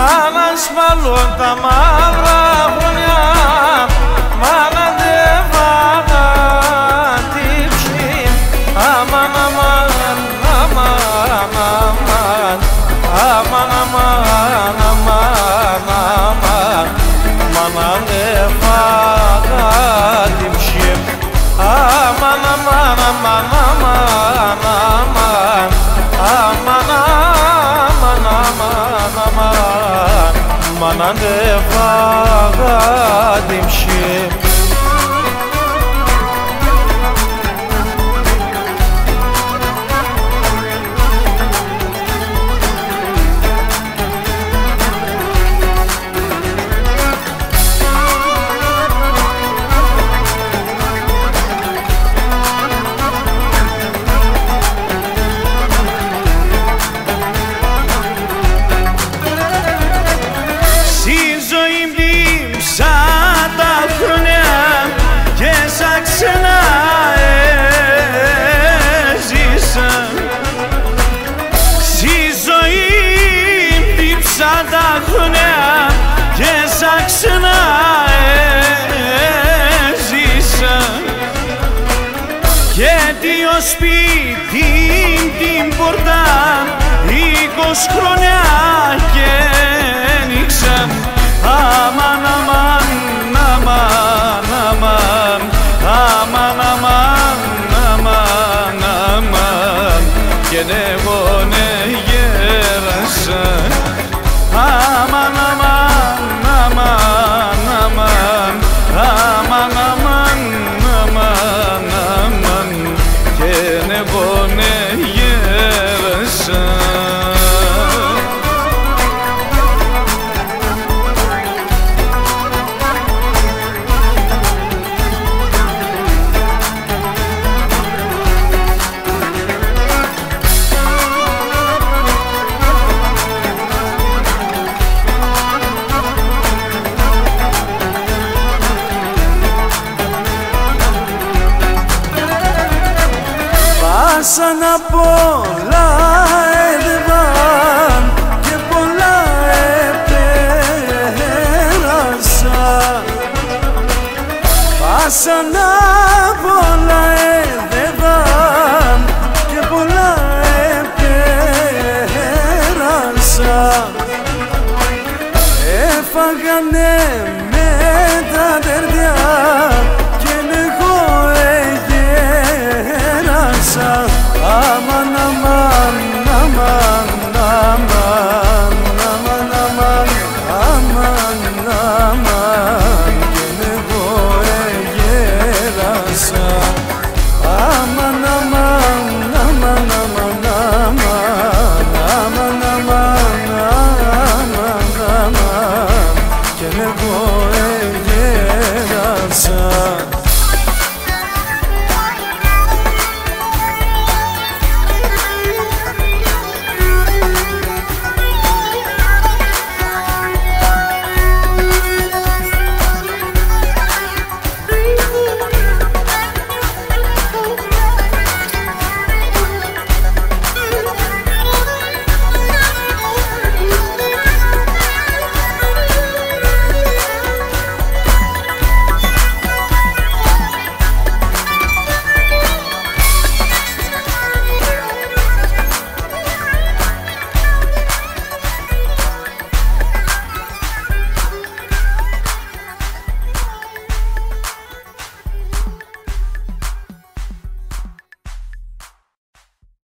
σαν ασφαλόν τα μαύρα χρόνια, μάνα δε βάγα τύψη. Αμάν, αμάν, αμάν, αμάν, αμάν, αμάν, αμάν, αμάν, μάνα δε βάγα τύψη. Αμάν, αμάν, αμάν, αμάν, αμάν, αμάν, αμάν, αμάν, αμάν, μάνα δε βάγα τύψη. Γιατί ο σπίτι την πόρτα 20 χρόνια και άνοιξαν. Αμάν, αμάν, αμάν, αμάν, αμάν, αμάν, αμάν, αμάν, και εγώ ναι γέρασα. Αμάν, αμάν, αμάν, αμάν, αμάν, αμάν, αμάν, αμάν, και εγώ ναι γέρασα. Σαν πολλά έδευαν και πολλά επέρασα. Σαν πολλά έδευαν και πολλά επέρασα. Έφαγανε με τα τερδιά